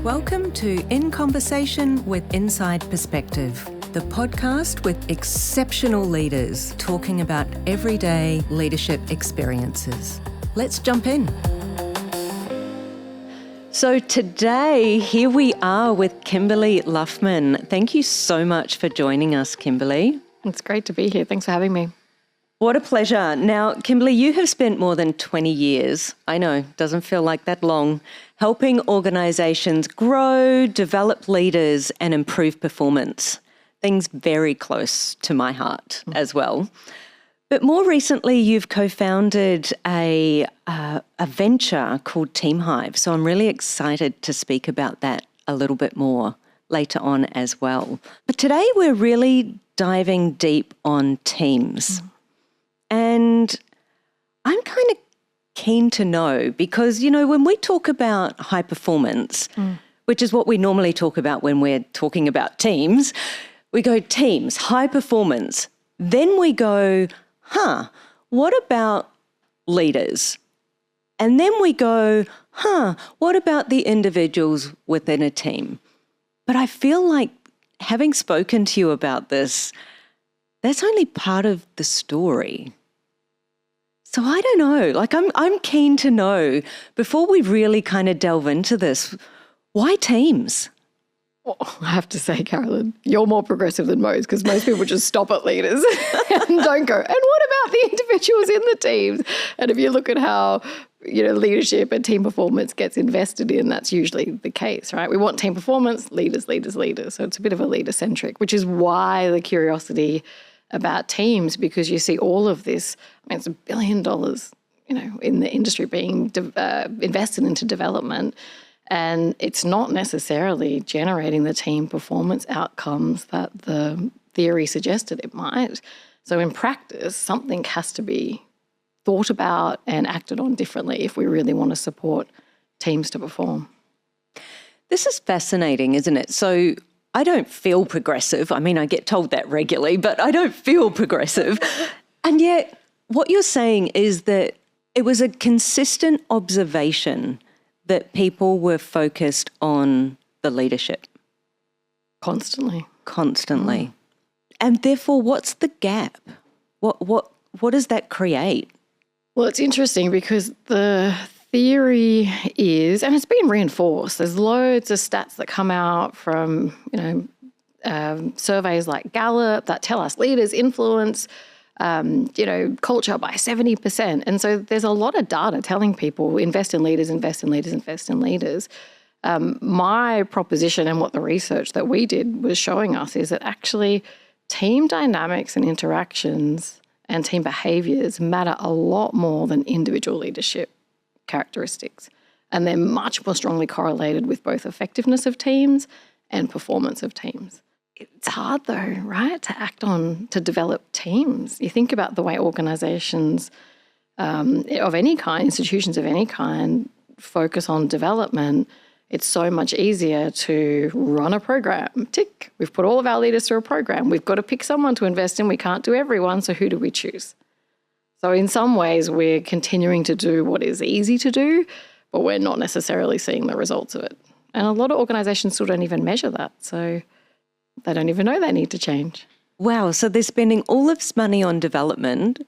Welcome to In Conversation with Inside Perspective, the podcast with exceptional leaders talking about everyday leadership experiences. Let's jump in. So today, here we are with Kimberly Luffman. Thank you so much for joining us, Kimberly. It's great to be here. Thanks for having me. What a pleasure. Now, Kimberly, you have spent more than 20 years, I know, doesn't feel like that long, helping organisations grow, develop leaders and improve performance. Things very close to my heart as well. But more recently, you've co-founded a venture called TeamHive. So I'm really excited to speak about that a little bit more later on as well. But today we're really diving deep on teams. And I'm kind of keen to know because, you know, when we talk about high performance, which is what we normally talk about when we're talking about teams, we go teams, high performance. Then we go, what about leaders? And then we go, what about the individuals within a team? But I feel like having spoken to you about this, that's only part of the story. So I don't know, like I'm keen to know, before we really kind of delve into this, why teams? Well, I have to say, Carolyn, you're more progressive than most because most people just stop at leaders and don't go, and what about the individuals in the teams? And if you look at how, you know, leadership and team performance gets invested in, that's usually the case, right? We want team performance, leaders, leaders, leaders. So it's a bit of a leader-centric, which is why the curiosity about teams, because you see all of this, I mean, it's $1 billion, you know, in the industry being invested into development, and it's not necessarily generating the team performance outcomes that the theory suggested it might. So in practice, something has to be thought about and acted on differently if we really want to support teams to perform. This is fascinating, isn't it? So I don't feel progressive. I mean, I get told that regularly, but I don't feel progressive. And yet what you're saying is that it was a consistent observation that people were focused on the leadership. Constantly. And therefore, what's the gap? What does that create? Well, it's interesting because the theory is, and it's been reinforced, there's loads of stats that come out from, you know, surveys like Gallup that tell us leaders influence, you know, culture by 70%. And so there's a lot of data telling people invest in leaders, invest in leaders, invest in leaders. My proposition and what the research that we did was showing us is that actually team dynamics and interactions and team behaviours matter a lot more than individual leadership characteristics. And they're much more strongly correlated with both effectiveness of teams and performance of teams. It's hard though, right, to develop teams. You think about the way organisations of any kind, institutions of any kind, focus on development. It's so much easier to run a program. Tick, we've put all of our leaders through a program. We've got to pick someone to invest in. We can't do everyone, so who do we choose? So in some ways, we're continuing to do what is easy to do, but we're not necessarily seeing the results of it. And a lot of organisations still don't even measure that. So they don't even know they need to change. Wow, so they're spending all of this money on development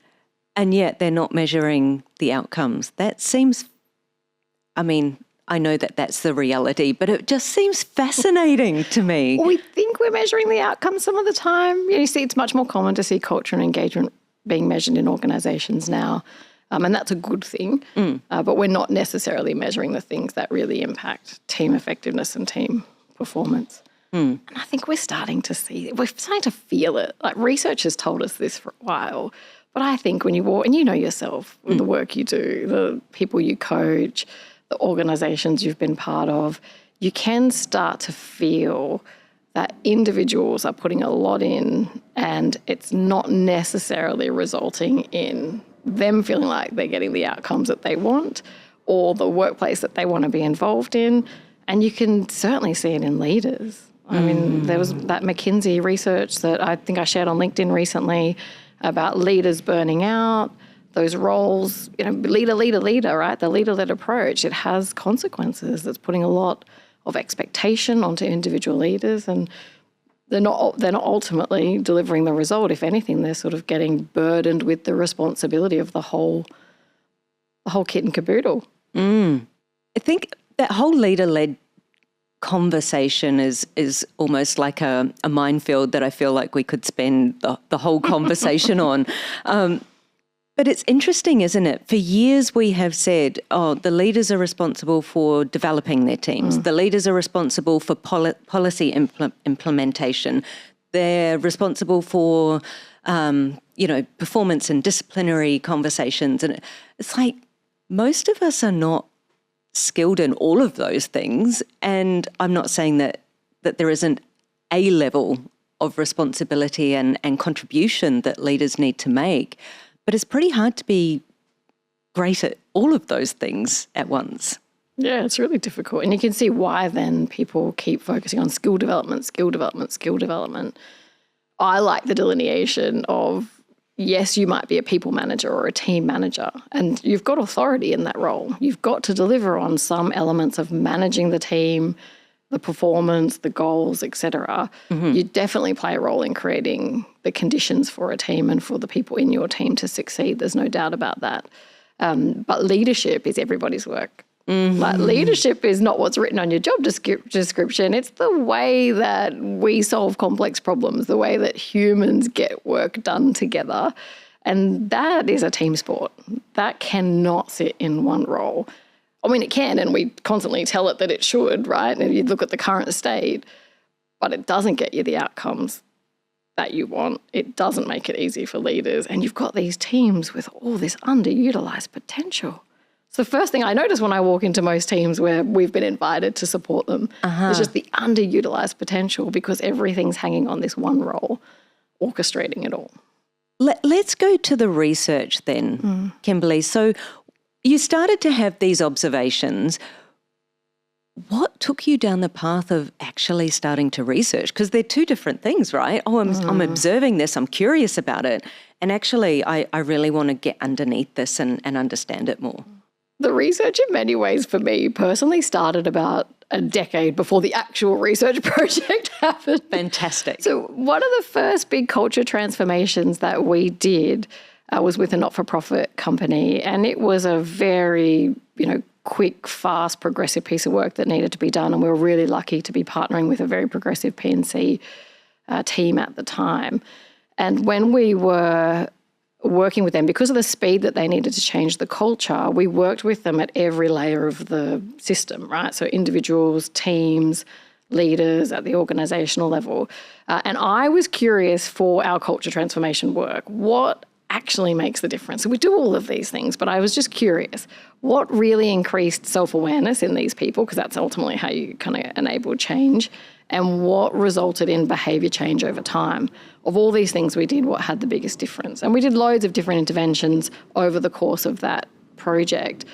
and yet they're not measuring the outcomes. That seems, I mean, I know that that's the reality, but it just seems fascinating to me. We think we're measuring the outcomes some of the time. You see, it's much more common to see culture and engagement being measured in organisations now, and that's a good thing, but we're not necessarily measuring the things that really impact team effectiveness and team performance. And I think we're starting to feel it. Like research has told us this for a while, but I think when you walk, and you know yourself with the work you do, the people you coach, the organisations you've been part of, you can start to feel that individuals are putting a lot in and it's not necessarily resulting in them feeling like they're getting the outcomes that they want or the workplace that they want to be involved in. And you can certainly see it in leaders. I mean, there was that McKinsey research that I think I shared on LinkedIn recently about leaders burning out, those roles, you know, leader, right? The leader-led approach, it has consequences. It's putting a lot of expectation onto individual leaders, and they're not ultimately delivering the result. If anything, they're sort of getting burdened with the responsibility of the whole kit and caboodle. I think that whole leader-led conversation is almost like a minefield that I feel like we could spend the whole conversation on. But it's interesting, isn't it? For years we have said, the leaders are responsible for developing their teams. The leaders are responsible for policy implementation. They're responsible for, performance and disciplinary conversations. And it's like most of us are not skilled in all of those things. And I'm not saying that there isn't a level of responsibility and contribution that leaders need to make. But it's pretty hard to be great at all of those things at once. Yeah, it's really difficult. And you can see why then people keep focusing on skill development, skill development, skill development. I like the delineation of, yes, you might be a people manager or a team manager, and you've got authority in that role. You've got to deliver on some elements of managing the team, the performance, the goals, etc. You definitely play a role in creating the conditions for a team and for the people in your team to succeed. There's no doubt about that. But leadership is everybody's work. Like, leadership is not what's written on your job description. It's the way that we solve complex problems, the way that humans get work done together. And that is a team sport. That cannot sit in one role. I mean, it can, and we constantly tell it that it should, right? And you look at the current state, but it doesn't get you the outcomes that you want. It doesn't make it easy for leaders. And you've got these teams with all this underutilized potential. So the first thing I notice when I walk into most teams where we've been invited to support them is just the underutilized potential, because everything's hanging on this one role, orchestrating it all. Let's go to the research then, Kimberly. So you started to have these observations. What took you down the path of actually starting to research? Because they're two different things, right? I'm observing this, I'm curious about it, and actually I really want to get underneath this and understand it more. The research in many ways for me personally started about a decade before the actual research project happened. Fantastic. So one of the first big culture transformations that we did was with a not-for-profit company, and it was a very, quick, fast, progressive piece of work that needed to be done, and we were really lucky to be partnering with a very progressive P&C team at the time. And when we were working with them, because of the speed that they needed to change the culture, we worked with them at every layer of the system, right? So individuals, teams, leaders at the organisational level. And I was curious for our culture transformation work, what actually makes the difference? So we do all of these things, but I was just curious, what really increased self-awareness in these people, because that's ultimately how you kind of enable change, and what resulted in behaviour change over time. Of all these things we did, what had the biggest difference? And we did loads of different interventions over the course of that project.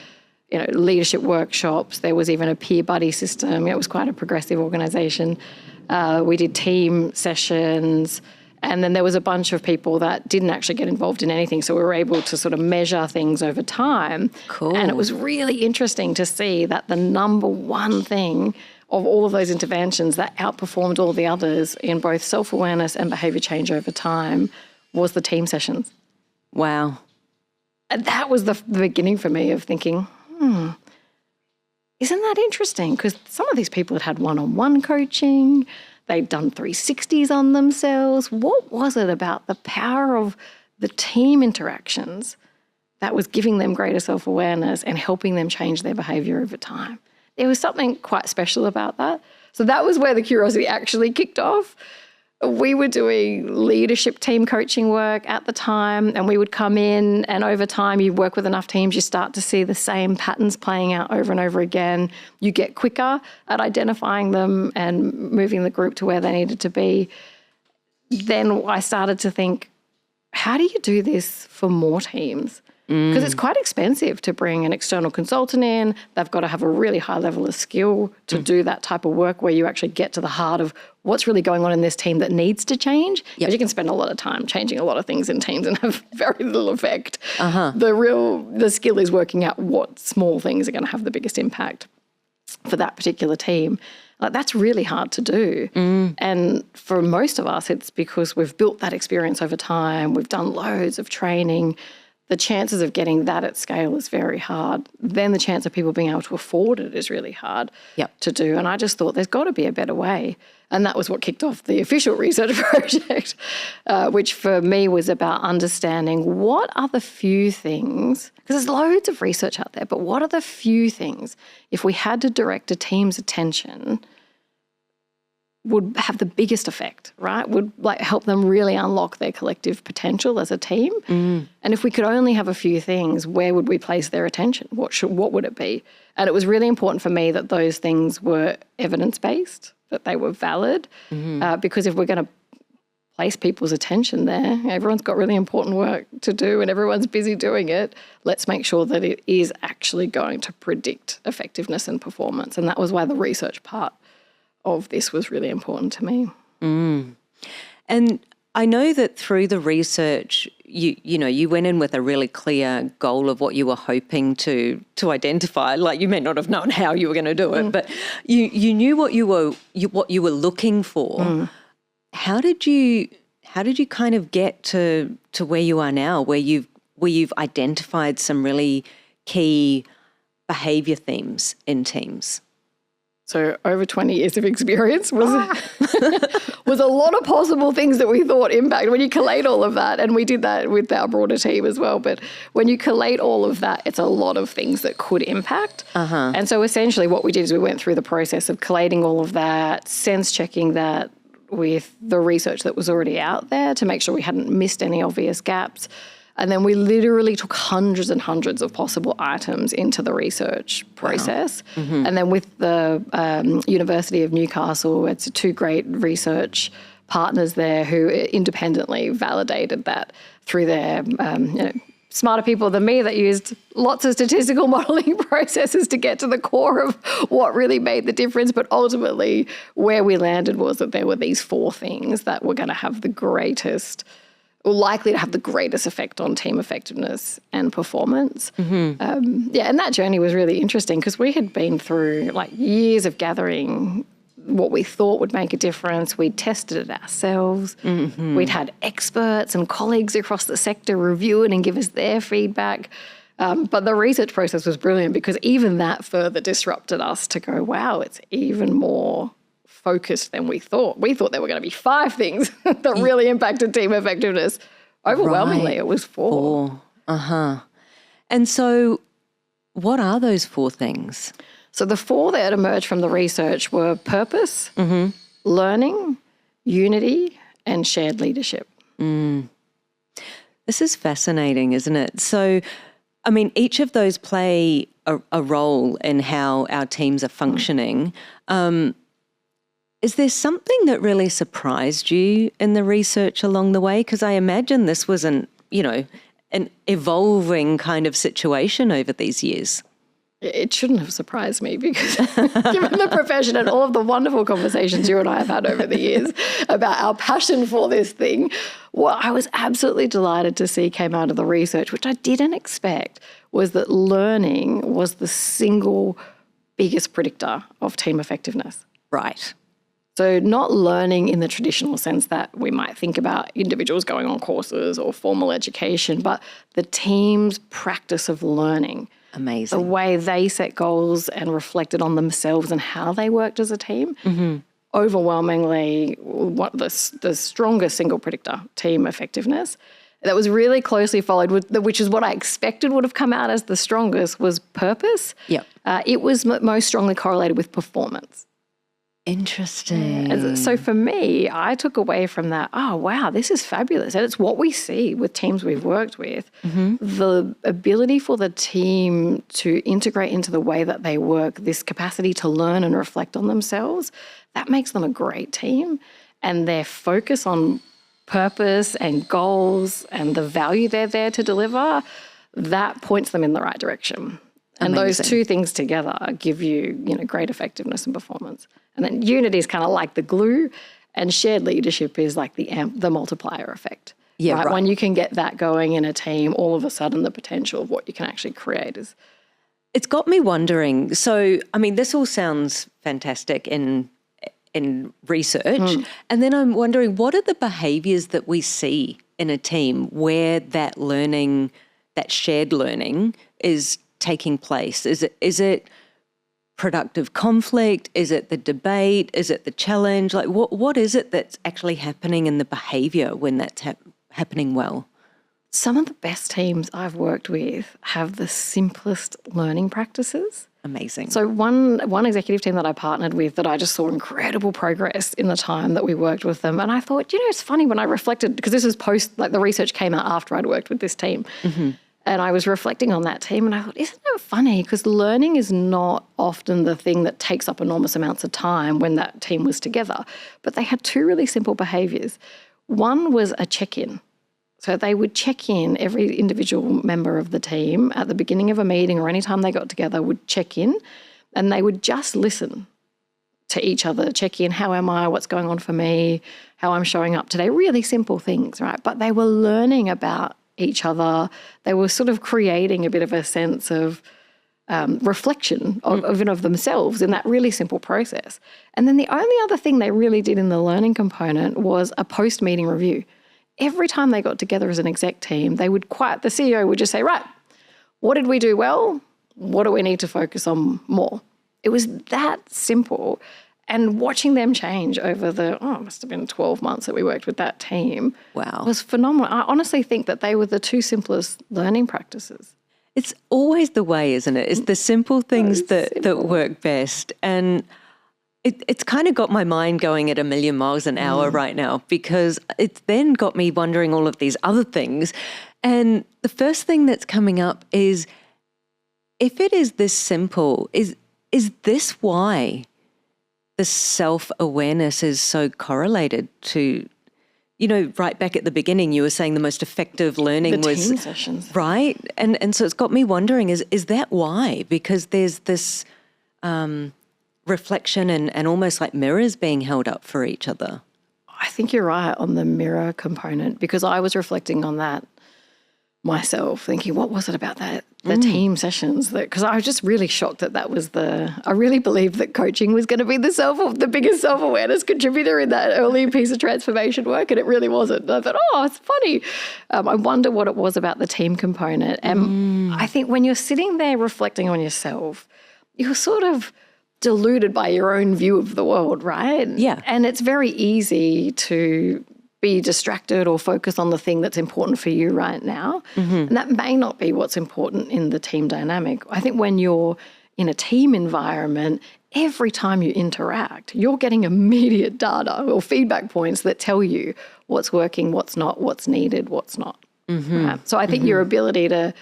Leadership workshops, there was even a peer buddy system. It was quite a progressive organisation. We did team sessions, and then there was a bunch of people that didn't actually get involved in anything. So we were able to sort of measure things over time. Cool. And it was really interesting to see that the number one thing of all of those interventions that outperformed all the others in both self-awareness and behaviour change over time was the team sessions. Wow. And that was the beginning for me of thinking, isn't that interesting? Because some of these people had one-on-one coaching, they'd done 360s on themselves. What was it about the power of the team interactions that was giving them greater self-awareness and helping them change their behaviour over time? There was something quite special about that. So that was where the curiosity actually kicked off. We were doing leadership team coaching work at the time, and we would come in, and over time you work with enough teams, you start to see the same patterns playing out over and over again. You get quicker at identifying them and moving the group to where they needed to be. Then I started to think, how do you do this for more teams? Because it's quite expensive to bring an external consultant in. They've got to have a really high level of skill to do that type of work where you actually get to the heart of what's really going on in this team that needs to change. Because you can spend a lot of time changing a lot of things in teams and have very little effect. The skill is working out what small things are going to have the biggest impact. for that particular team. Like, that's really hard to do. And for most of us, it's because we've built that experience over time. We've done loads of training. The chances of getting that at scale is very hard. Then the chance of people being able to afford it is really hard to do. And I just thought there's got to be a better way. And that was what kicked off the official research project, which for me was about understanding what are the few things, because there's loads of research out there, but what are the few things, if we had to direct a team's attention, would have the biggest effect, right? Would like help them really unlock their collective potential as a team. And if we could only have a few things, where would we place their attention? What would it be? And it was really important for me that those things were evidence-based, that they were valid, because if we're going to place people's attention there, everyone's got really important work to do and everyone's busy doing it. Let's make sure that it is actually going to predict effectiveness and performance. And that was why the research part of this was really important to me. And I know that through the research, you went in with a really clear goal of what you were hoping to identify. Like, you may not have known how you were going to do it, but you knew what you were looking for. How did you kind of get to where you are now, where you've identified some really key behaviour themes in teams? So over 20 years of experience was a lot of possible things that we thought impact. When you collate all of that, and we did that with our broader team as well, but when you collate all of that, it's a lot of things that could impact. And so essentially what we did is we went through the process of collating all of that, sense checking that with the research that was already out there to make sure we hadn't missed any obvious gaps. And then we literally took hundreds and hundreds of possible items into the research process. And then with the University of Newcastle, it's two great research partners there who independently validated that through their smarter people than me that used lots of statistical modelling processes to get to the core of what really made the difference. But ultimately, where we landed was that there were these 4 things that were going to have the greatest, or likely to have the greatest effect on team effectiveness and performance. And that journey was really interesting because we had been through like years of gathering what we thought would make a difference. We'd tested it ourselves. We'd had experts and colleagues across the sector review it and give us their feedback. But the research process was brilliant because even that further disrupted us to go, wow, it's even more focused than we thought. We thought there were going to be 5 things that really impacted team effectiveness. Overwhelmingly, it was 4. And so what are those 4 things? So the 4 that emerged from the research were purpose, learning, unity, and shared leadership. This is fascinating, isn't it? So, I mean, each of those play a role in how our teams are functioning. Is there something that really surprised you in the research along the way? Because I imagine this was an evolving kind of situation over these years. It shouldn't have surprised me because given the profession and all of the wonderful conversations you and I have had over the years about our passion for this thing, what I was absolutely delighted to see came out of the research, which I didn't expect, was that learning was the single biggest predictor of team effectiveness. Right. So not learning in the traditional sense that we might think about individuals going on courses or formal education, but the team's practice of learning. Amazing. The way they set goals and reflected on themselves and how they worked as a team. Overwhelmingly, the strongest single predictor, team effectiveness. That was really closely followed with, which is what I expected would have come out as the strongest, was purpose. It was most strongly correlated with performance. Interesting. So for me, I took away from that, oh, wow, this is fabulous. And it's what we see with teams we've worked with. The ability for the team to integrate into the way that they work, this capacity to learn and reflect on themselves, that makes them a great team. And their focus on purpose and goals and the value they're there to deliver, that points them in the right direction. And those 2 things together give you, great effectiveness and performance. And then unity is kind of like the glue, and shared leadership is like the multiplier effect. Right. When you can get that going in a team, all of a sudden the potential of what you can actually create is It's got me wondering. So, I mean, this all sounds fantastic in research. And then I'm wondering, what are the behaviours that we see in a team where that learning, that shared learning is taking place? Is it productive conflict? Is it the debate? Is it the challenge? Like, what is it that's actually happening in the behaviour when that's happening well? Some of the best teams I've worked with have the simplest learning practices. Amazing. So one executive team that I partnered with that I just saw incredible progress in the time that we worked with them. And I thought, it's funny when I reflected, because this is post, like the research came out after I'd worked with this team. And I was reflecting on that team and I thought, isn't it funny? Because learning is not often the thing that takes up enormous amounts of time when that team was together. But they had two really simple behaviours. One was a check-in. So they would check in, every individual member of the team at the beginning of a meeting or any time they got together would check in, and they would just listen to each other, check in, how am I, what's going on for me, how I'm showing up today, really simple things, right? But they were learning about each other. They were sort of creating a bit of a sense of reflection of themselves in that really simple process. And then the only other thing they really did in the learning component was a post-meeting review. Every time they got together as an exec team, the CEO would just say, right, what did we do well? What do we need to focus on more? It was that simple. And watching them change over it must have been 12 months that we worked with that team. Wow. Was phenomenal. I honestly think that they were the two simplest learning practices. It's always the way, isn't it? It's the simple things that work best. And it's kind of got my mind going at 1,000,000 miles an hour right now, because it's then got me wondering all of these other things. And the first thing that's coming up is, if it is this simple, is this why the self-awareness is so correlated to, right back at the beginning, you were saying the most effective learning was team sessions. Right. And so it's got me wondering, is that why? Because there's this reflection and almost like mirrors being held up for each other. I think you're right on the mirror component, because I was reflecting on that myself, thinking, what was it about the team sessions? Because I was just really shocked that was I really believed that coaching was going to be the biggest self-awareness contributor in that early piece of transformation work, and it really wasn't. And I thought, it's funny. I wonder what it was about the team component. And I think when you're sitting there reflecting on yourself, you're sort of deluded by your own view of the world, right? Yeah. And it's very easy to be distracted or focus on the thing that's important for you right now. And that may not be what's important in the team dynamic. I think when you're in a team environment, every time you interact, you're getting immediate data or feedback points that tell you what's working, what's not, what's needed, what's not. Right? So I think your ability to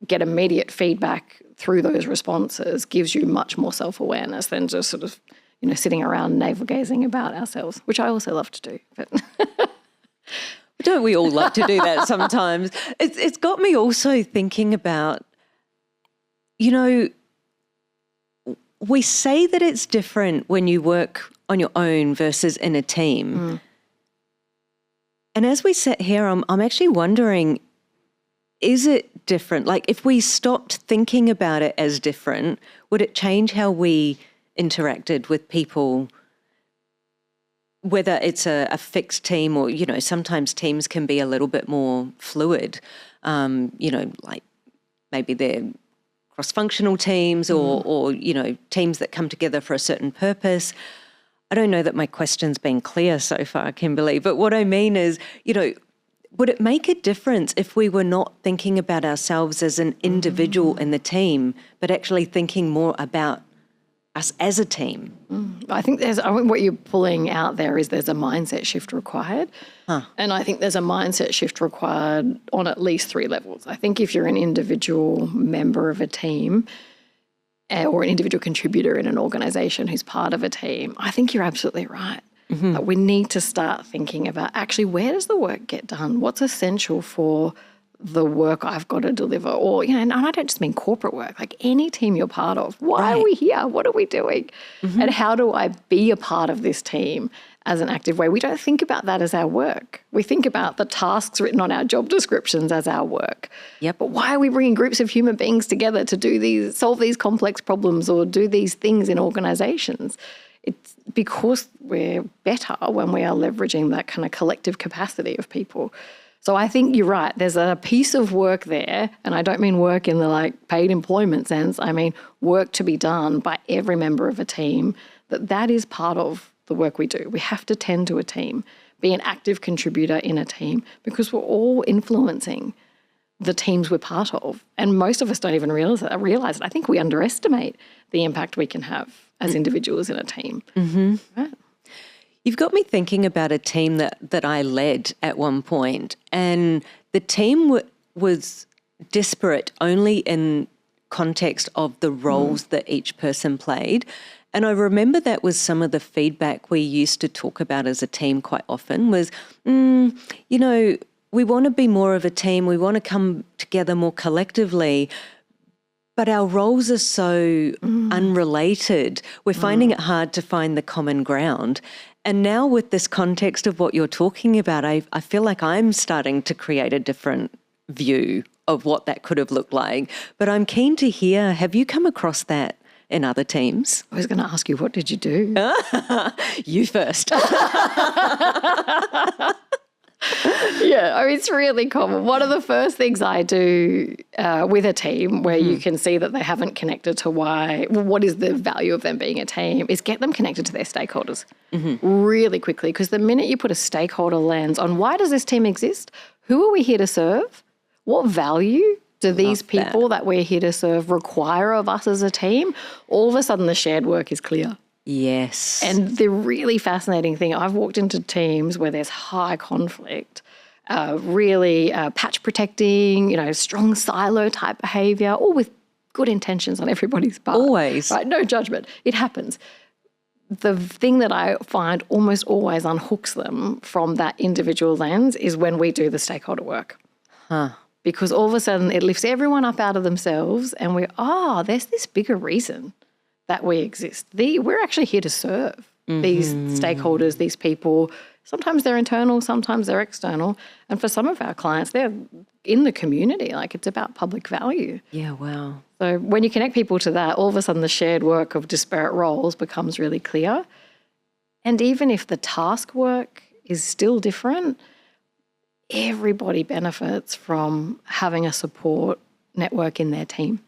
get immediate feedback through those responses gives you much more self-awareness than just sort of, sitting around navel-gazing about ourselves, which I also love to do. But don't we all love to do that sometimes? It's got me also thinking about, we say that it's different when you work on your own versus in a team. And as we sit here, I'm actually wondering, is it different? Like, if we stopped thinking about it as different, would it change how we interacted with people, whether it's a fixed team or, sometimes teams can be a little bit more fluid, like maybe they're cross-functional teams or, teams that come together for a certain purpose. I don't know that my question's been clear so far, Kimberly, but what I mean is, would it make a difference if we were not thinking about ourselves as an individual in the team, but actually thinking more about us as a team? I think what you're pulling out there is there's a mindset shift required. And I think there's a mindset shift required on at least 3 levels. I think if you're an individual member of a team or an individual contributor in an organisation who's part of a team, I think you're absolutely right. That we need to start thinking about, actually, where does the work get done? What's essential for the work I've got to deliver, or, and I don't just mean corporate work, like any team you're part of. Why are we here? What are we doing? And how do I be a part of this team as an active way? We don't think about that as our work. We think about the tasks written on our job descriptions as our work. Yep. But why are we bringing groups of human beings together to solve these complex problems or do these things in organizations? It's because we're better when we are leveraging that kind of collective capacity of people. So I think you're right. There's a piece of work there, and I don't mean work in the paid employment sense. I mean work to be done by every member of a team, that is part of the work we do. We have to tend to a team, be an active contributor in a team, because we're all influencing the teams we're part of. And most of us don't even realize it. I think we underestimate the impact we can have as individuals in a team. Right? You've got me thinking about a team that I led at one point, and the team was disparate only in context of the roles that each person played. And I remember that was some of the feedback we used to talk about as a team quite often was, we want to be more of a team, we want to come together more collectively, but our roles are so unrelated. We're finding it hard to find the common ground. And now with this context of what you're talking about, I feel like I'm starting to create a different view of what that could have looked like. But I'm keen to hear, have you come across that in other teams? I was going to ask you, what did you do? You first. Yeah, it's really common. One of the first things I do with a team where you can see that they haven't connected to what is the value of them being a team, is get them connected to their stakeholders really quickly. Because the minute you put a stakeholder lens on why does this team exist, who are we here to serve, what value do these people that we're here to serve require of us as a team, all of a sudden the shared work is clear. Yes. And the really fascinating thing, I've walked into teams where there's high conflict, really patch protecting, strong silo type behaviour, all with good intentions on everybody's part. Always. Right? No judgment. It happens. The thing that I find almost always unhooks them from that individual lens is when we do the stakeholder work. Because all of a sudden it lifts everyone up out of themselves and there's this bigger reason that we exist. We're actually here to serve these stakeholders, these people. Sometimes they're internal, sometimes they're external. And for some of our clients, they're in the community. It's about public value. Yeah, wow. So when you connect people to that, all of a sudden the shared work of disparate roles becomes really clear. And even if the task work is still different, everybody benefits from having a support network in their team.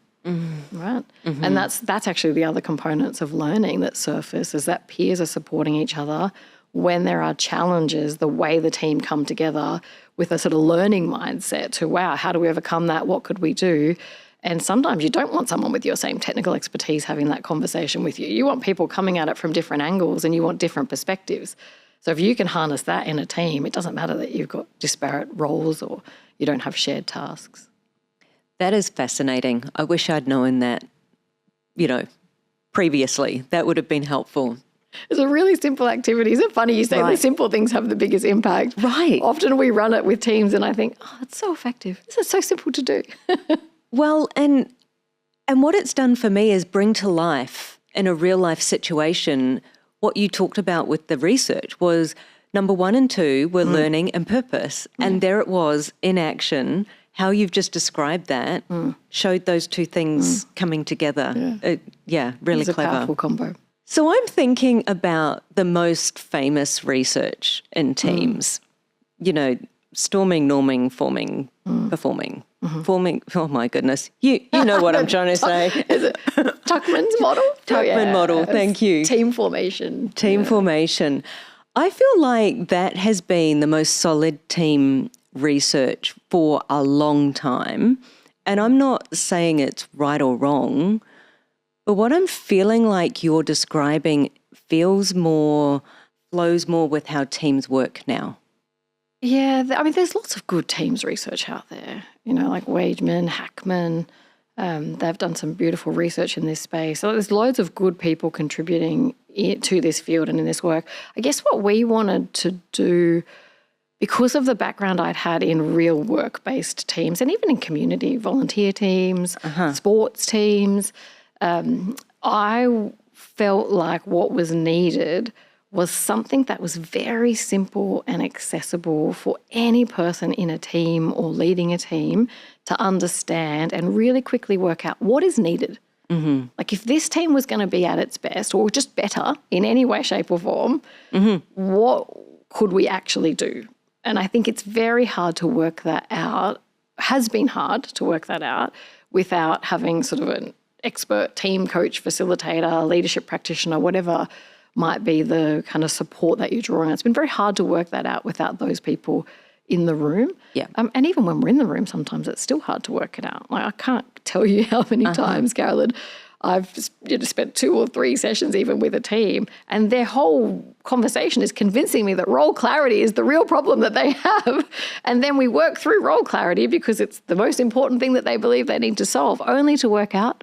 Right. And that's actually the other components of learning that surface, is that peers are supporting each other when there are challenges, the way the team come together with a sort of learning mindset to, wow, how do we overcome that? What could we do? And sometimes you don't want someone with your same technical expertise having that conversation with you. You want people coming at it from different angles and you want different perspectives. So if you can harness that in a team, it doesn't matter that you've got disparate roles or you don't have shared tasks. That is fascinating. I wish I'd known that, previously. That would have been helpful. It's a really simple activity. Isn't it funny you say the simple things have the biggest impact? Right. Often we run it with teams and I think, it's so effective. This is so simple to do. Well, and what it's done for me is bring to life in a real life situation what you talked about with the research was number 1 and 2 were learning and purpose. And there it was in action. How you've just described that showed those two things coming together. Really It's clever. a powerful combo. So I'm thinking about the most famous research in teams, storming, norming, forming, performing. Forming, oh my goodness. You know what I'm trying to say. Is it Tuckman's model? Tuckman model, thank you. Team formation. Team formation. I feel like that has been the most solid team research for a long time. And I'm not saying it's right or wrong, but what I'm feeling like you're describing flows more with how teams work now. Yeah, there's lots of good teams research out there, like Wageman, Hackman. They've done some beautiful research in this space. So there's loads of good people contributing to this field and in this work. I guess what we wanted to do because of the background I'd had in real work-based teams and even in community volunteer teams, sports teams, I felt like what was needed was something that was very simple and accessible for any person in a team or leading a team to understand and really quickly work out what is needed. Like if this team was going to be at its best or just better in any way, shape or form, what could we actually do? And I think it's very hard to work that out, has been hard to work that out without having sort of an expert team coach, facilitator, leadership practitioner, whatever might be the kind of support that you're drawing on. It's been very hard to work that out without those people in the room. Yeah. And even when we're in the room, sometimes it's still hard to work it out. Like I can't tell you how many times, Carolyn, I've spent 2 or 3 sessions even with a team, and their whole conversation is convincing me that role clarity is the real problem that they have. And then we work through role clarity because it's the most important thing that they believe they need to solve, only to work out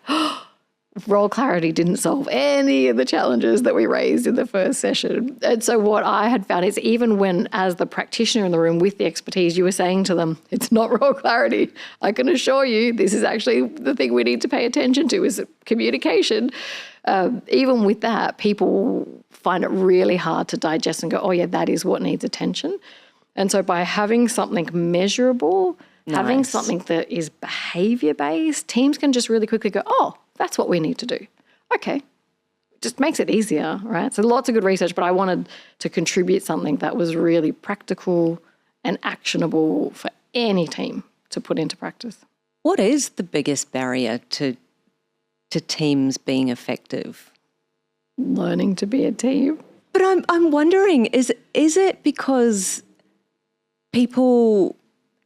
role clarity didn't solve any of the challenges that we raised in the first session. And so what I had found is even when, as the practitioner in the room with the expertise, you were saying to them, it's not role clarity. I can assure you this is actually the thing we need to pay attention to is communication. Even with that, people find it really hard to digest and go, oh yeah, that is what needs attention. And so by having something measurable, having something that is behaviour-based, teams can just really quickly go, oh, that's what we need to do. Okay. Just makes it easier, right? So lots of good research, but I wanted to contribute something that was really practical and actionable for any team to put into practice. What is the biggest barrier to teams being effective? Learning to be a team. But I'm wondering, is it because people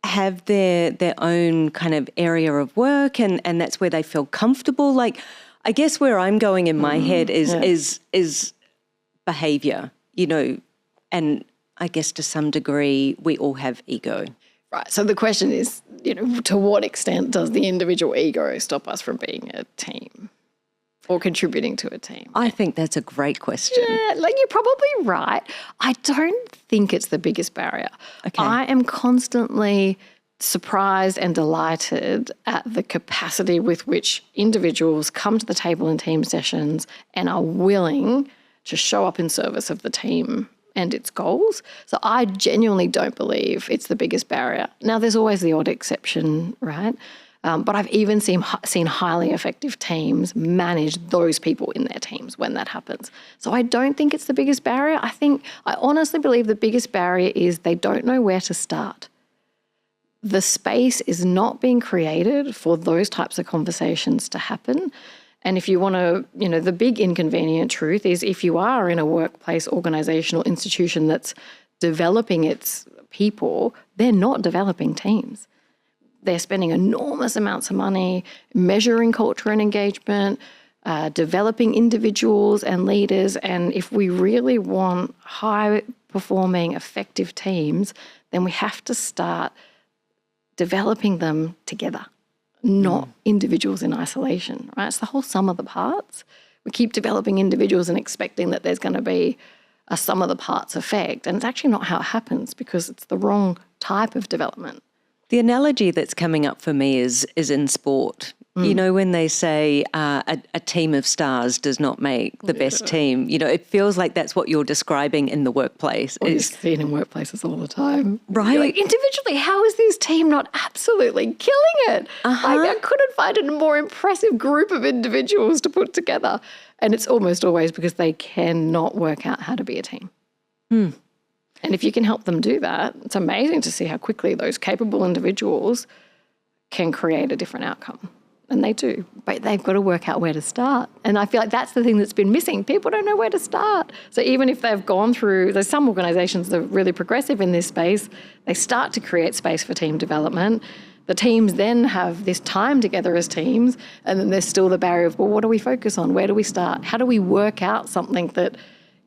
have their own kind of area of work and that's where they feel comfortable? Like, I guess where I'm going in my head is behaviour, and I guess to some degree we all have ego. Right. So the question is, to what extent does the individual ego stop us from being a team or contributing to a team? I think that's a great question. Yeah, like you're probably right. I don't think it's the biggest barrier. Okay. I am constantly surprised and delighted at the capacity with which individuals come to the table in team sessions and are willing to show up in service of the team and its goals. So I genuinely don't believe it's the biggest barrier. Now, there's always the odd exception, right? But I've even seen highly effective teams manage those people in their teams when that happens. So I don't think it's the biggest barrier. I honestly believe the biggest barrier is they don't know where to start. The space is not being created for those types of conversations to happen. And if you want to, the big inconvenient truth is if you are in a workplace, organizational institution that's developing its people, they're not developing teams. They're spending enormous amounts of money measuring culture and engagement, developing individuals and leaders. And if we really want high-performing, effective teams, then we have to start developing them together, not individuals in isolation, right? It's the whole sum of the parts. We keep developing individuals and expecting that there's going to be a sum of the parts effect. And it's actually not how it happens because it's the wrong type of development. The analogy that's coming up for me is in sport. When they say a team of stars does not make the best team, it feels like that's what you're describing in the workplace. Well, you see it in workplaces all the time. Right. Like, individually, how is this team not absolutely killing it? Like, I couldn't find a more impressive group of individuals to put together. And it's almost always because they cannot work out how to be a team. And if you can help them do that, it's amazing to see how quickly those capable individuals can create a different outcome. And they do, but they've got to work out where to start. And I feel like that's the thing that's been missing. People don't know where to start. So even if they've gone through, there's some organisations that are really progressive in this space, they start to create space for team development. The teams then have this time together as teams, and then there's still the barrier of, well, what do we focus on? Where do we start? How do we work out something that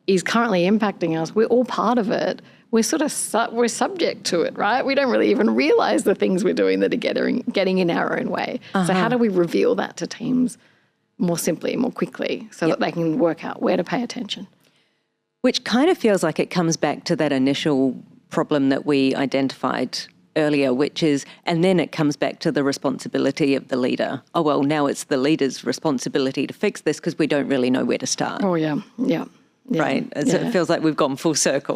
is currently impacting us? We're all part of it. We're sort of we're subject to it, right? We don't really even realise the things we're doing that are getting in our own way. So how do we reveal that to teams more simply, more quickly, so that they can work out where to pay attention? Which kind of feels like it comes back to that initial problem that we identified earlier, which is, and then it comes back to the responsibility of the leader. Oh, well, now it's the leader's responsibility to fix this because we don't really know where to start. Oh, yeah. Right? So it feels like we've gone full circle.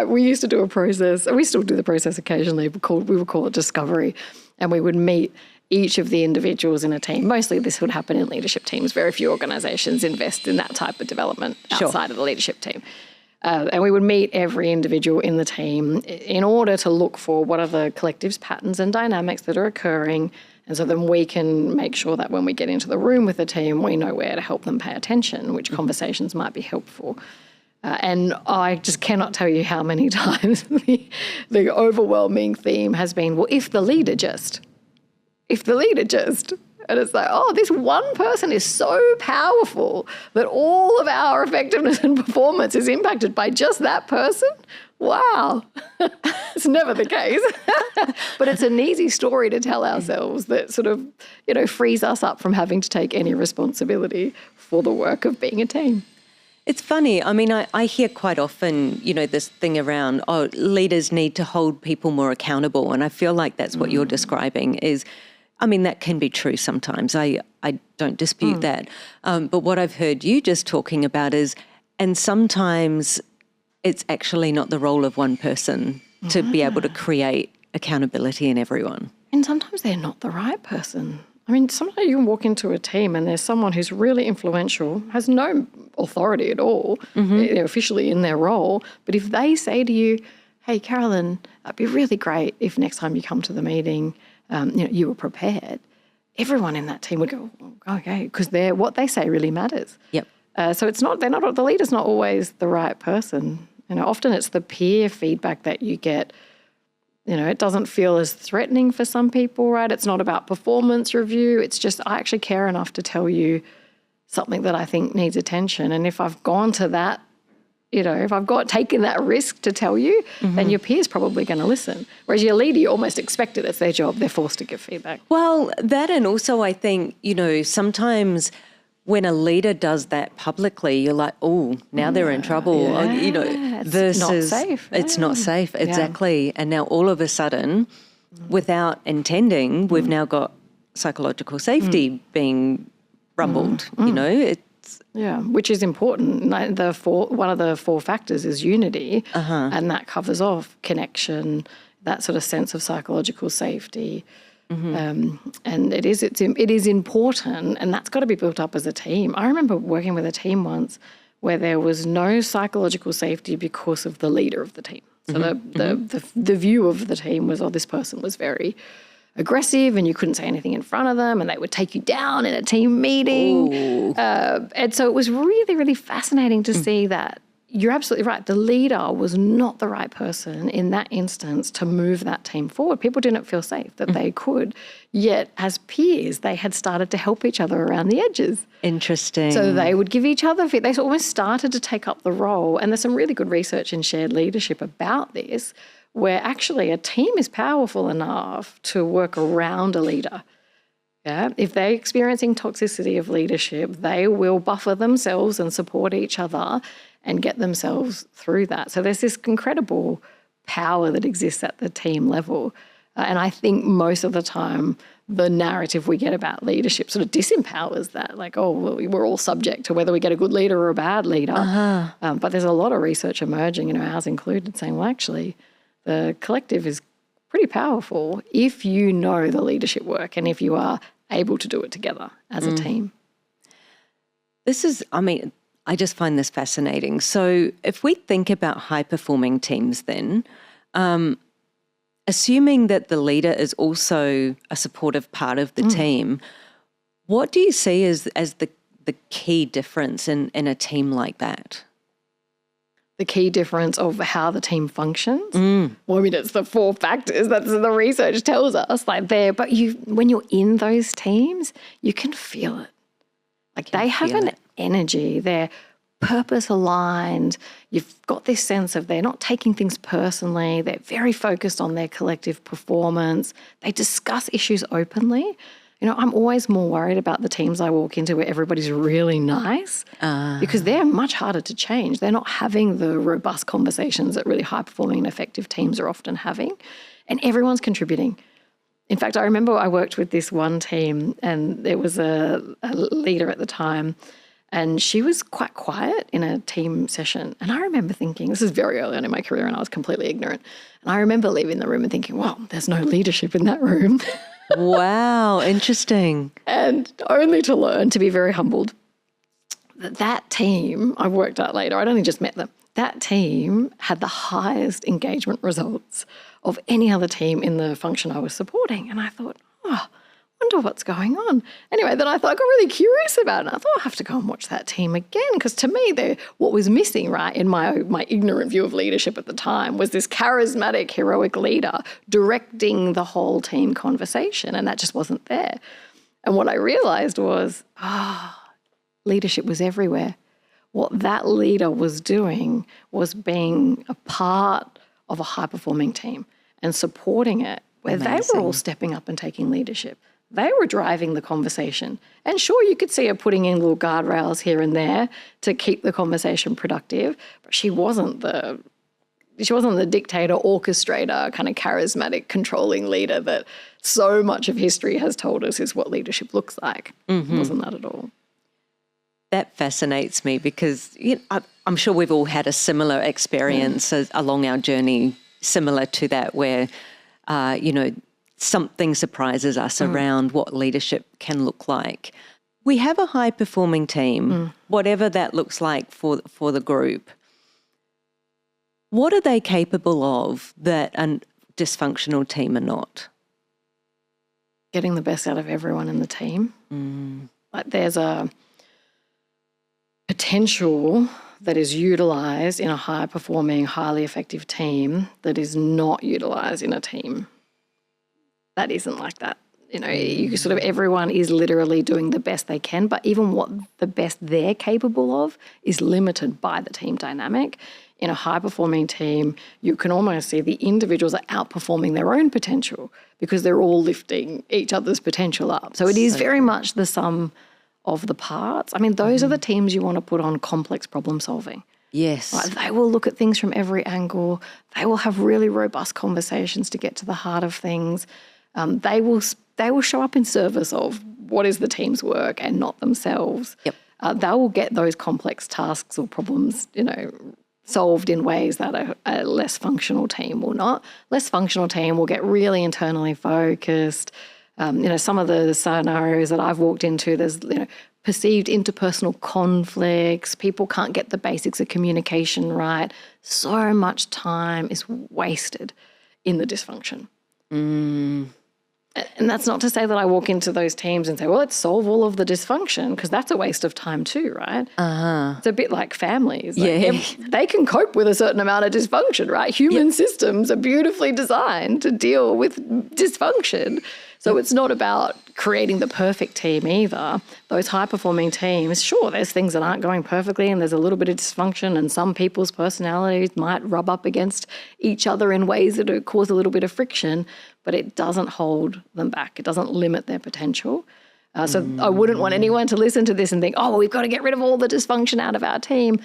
We used to do a process, and we still do the process occasionally, we would call it discovery, and we would meet each of the individuals in a team. Mostly this would happen in leadership teams. Very few organisations invest in that type of development outside of the leadership team. And we would meet every individual in the team in order to look for what are the collectives, patterns and dynamics that are occurring. And so then we can make sure that when we get into the room with the team, we know where to help them pay attention, which conversations might be helpful. And I just cannot tell you how many times the overwhelming theme has been, well, if the leader just, and it's like, oh, this one person is so powerful that all of our effectiveness and performance is impacted by just that person. Wow. It's never the case. But it's an easy story to tell ourselves that sort of, frees us up from having to take any responsibility for the work of being a team. It's funny. I mean, I hear quite often, this thing around, leaders need to hold people more accountable. And I feel like that's what you're describing is, that can be true sometimes. I don't dispute that. But what I've heard you just talking about is, and sometimes it's actually not the role of one person to be able to create accountability in everyone. And sometimes they're not the right person. Sometimes you can walk into a team and there's someone who's really influential, has no authority at all, officially in their role. But if they say to you, hey, Carolyn, it'd be really great if next time you come to the meeting, you were prepared, everyone in that team would go, okay, because what they say really matters. Yep. So the leader's not always the right person. Often it's the peer feedback that you get. It doesn't feel as threatening for some people, right? It's not about performance review. It's just, I actually care enough to tell you something that I think needs attention. And if I've gone to that, if I've taken that risk to tell you, then your peer's probably going to listen. Whereas your leader, you almost expect it. It's their job. They're forced to give feedback. Well, that, and also I think, sometimes when a leader does that publicly, you're like, oh, now they're in trouble. It's not safe. It's not safe, exactly. And now all of a sudden, without intending, we've now got psychological safety being rumbled, which is important. One of the 4 factors is unity, and that covers off connection, that sort of sense of psychological safety. And it is important, and that's got to be built up as a team. I remember working with a team once where there was no psychological safety because of the leader of the team. So the view of the team was, this person was very aggressive and you couldn't say anything in front of them and they would take you down in a team meeting. And so it was really, really fascinating to see that. You're absolutely right. The leader was not the right person in that instance to move that team forward. People didn't feel safe that they could. Yet as peers, they had started to help each other around the edges. Interesting. So they would give each other feedback. They almost started to take up the role. And there's some really good research in shared leadership about this, where actually a team is powerful enough to work around a leader. Yeah, if they're experiencing toxicity of leadership, they will buffer themselves and support each other and get themselves through that. So there's this incredible power that exists at the team level. And I think most of the time, the narrative we get about leadership sort of disempowers that, like, we're all subject to whether we get a good leader or a bad leader. But there's a lot of research emerging, ours included, saying, well, actually, the collective is pretty powerful if you know the leadership work and if you are able to do it together as a team. I just find this fascinating. So if we think about high-performing teams then, assuming that the leader is also a supportive part of the team, what do you see as the key difference in a team like that? The key difference of how the team functions? Well, it's the 4 factors that the research tells us. But when you're in those teams, you can feel it. They have an energy. They're purpose aligned. You've got this sense of they're not taking things personally. They're very focused on their collective performance. They discuss issues openly. I'm always more worried about the teams I walk into where everybody's really nice because they're much harder to change. They're not having the robust conversations that really high-performing and effective teams are often having, and everyone's contributing. In fact, I remember I worked with this one team and there was a leader at the time and she was quite quiet in a team session. And I remember thinking, this is very early on in my career and I was completely ignorant. And I remember leaving the room and thinking, wow, there's no leadership in that room. Wow, interesting. And only to learn to be very humbled that team, I've worked out later, I'd only just met them, that team had the highest engagement results of any other team in the function I was supporting. And I thought, oh, I wonder what's going on. Anyway, then I got really curious about it. And I thought, I'll have to go and watch that team again. Because to me, what was missing, right, in my ignorant view of leadership at the time was this charismatic, heroic leader directing the whole team conversation. And that just wasn't there. And what I realized was, leadership was everywhere. What that leader was doing was being a part of a high-performing team and supporting it, where they were all stepping up and taking leadership. They were driving the conversation. And sure, you could see her putting in little guardrails here and there to keep the conversation productive, but she wasn't the dictator, orchestrator, kind of charismatic, controlling leader that so much of history has told us is what leadership looks like. It wasn't that at all. That fascinates me because I'm sure we've all had a similar experience along our journey, similar to that, where, something surprises us around what leadership can look like. We have a high-performing team, whatever that looks like for the group. What are they capable of that a dysfunctional team are not? Getting the best out of everyone in the team. Like there's a potential that is utilised in a high-performing, highly effective team that is not utilised in a team that isn't like that. You sort of everyone is literally doing the best they can, but even what the best they're capable of is limited by the team dynamic. In a high-performing team, you can almost see the individuals are outperforming their own potential because they're all lifting each other's potential up. So it is very much the sum of the parts. I mean, those are the teams you want to put on complex problem solving. Yes. Right? They will look at things from every angle. They will have really robust conversations to get to the heart of things. They will show up in service of what is the team's work and not themselves. Yep. They will get those complex tasks or problems, solved in ways that a less functional team will not. Less functional team will get really internally focused. Some of the scenarios that I've walked into, there's, perceived interpersonal conflicts. People can't get the basics of communication right. So much time is wasted in the dysfunction. And that's not to say that I walk into those teams and say, well, let's solve all of the dysfunction, because that's a waste of time too, right? It's a bit like families. They can cope with a certain amount of dysfunction, right? Human systems are beautifully designed to deal with dysfunction. So it's not about creating the perfect team either. Those high-performing teams, sure, there's things that aren't going perfectly and there's a little bit of dysfunction and some people's personalities might rub up against each other in ways that cause a little bit of friction, but it doesn't hold them back. It doesn't limit their potential. So I wouldn't want anyone to listen to this and think, oh, well, we've got to get rid of all the dysfunction out of our team.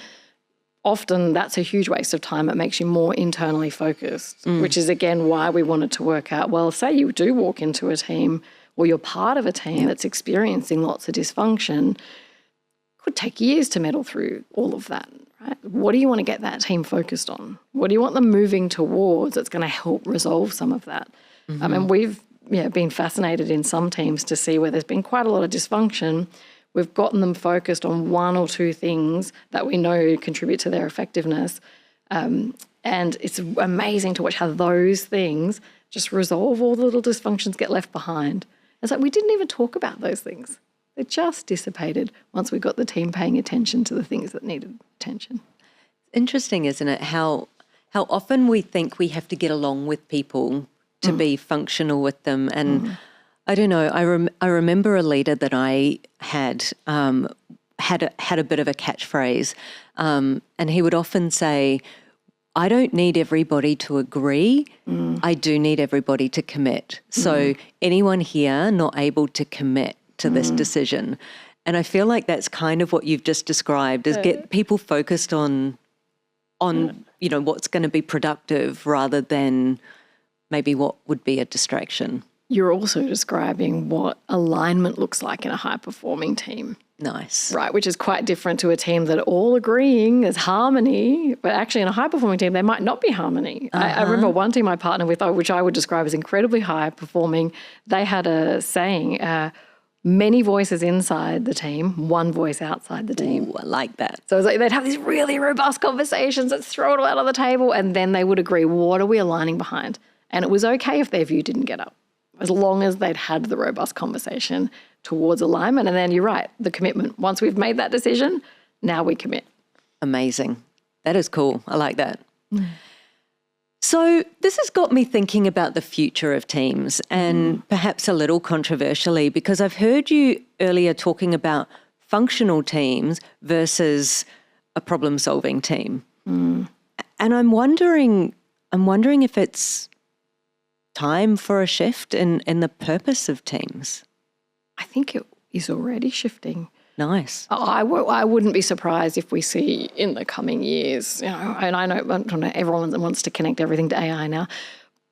Often that's a huge waste of time. It makes you more internally focused, which is, again, why we wanted to work out, well, say you do walk into a team or you're part of a team that's experiencing lots of dysfunction, it could take years to meddle through all of that, right? What do you want to get that team focused on? What do you want them moving towards that's going to help resolve some of that? I mean, we've been fascinated in some teams to see where there's been quite a lot of dysfunction. We've gotten them focused on one or two things that we know contribute to their effectiveness. And it's amazing to watch how those things just resolve all the little dysfunctions, get left behind. It's like we didn't even talk about those things. They just dissipated once we got the team paying attention to the things that needed attention. Interesting, isn't it? How often we think we have to get along with people to be functional with them. And I don't know, I remember a leader that I had a bit of a catchphrase, and he would often say, I don't need everybody to agree. I do need everybody to commit. So anyone here not able to commit to this decision. And I feel like that's kind of what you've just described, is get people focused on what's going to be productive rather than maybe what would be a distraction. You're also describing what alignment looks like in a high-performing team. Nice. Right, which is quite different to a team that are all agreeing, there's harmony, but actually in a high-performing team, there might not be harmony. I remember one team I partnered with, which I would describe as incredibly high-performing, they had a saying, many voices inside the team, one voice outside the team. Ooh, I like that. So it's like they'd have these really robust conversations that throw it all out on the table, and then they would agree, what are we aligning behind? And it was okay if their view didn't get up, as long as they'd had the robust conversation towards alignment. And then you're right, the commitment. Once we've made that decision, now we commit. Amazing. That is cool. I like that. So this has got me thinking about the future of teams, and perhaps a little controversially, because I've heard you earlier talking about functional teams versus a problem-solving team. And I'm wondering if it's time for a shift in the purpose of teams. I think it is already shifting. Nice. I wouldn't be surprised if we see in the coming years, and I know everyone wants to connect everything to AI now,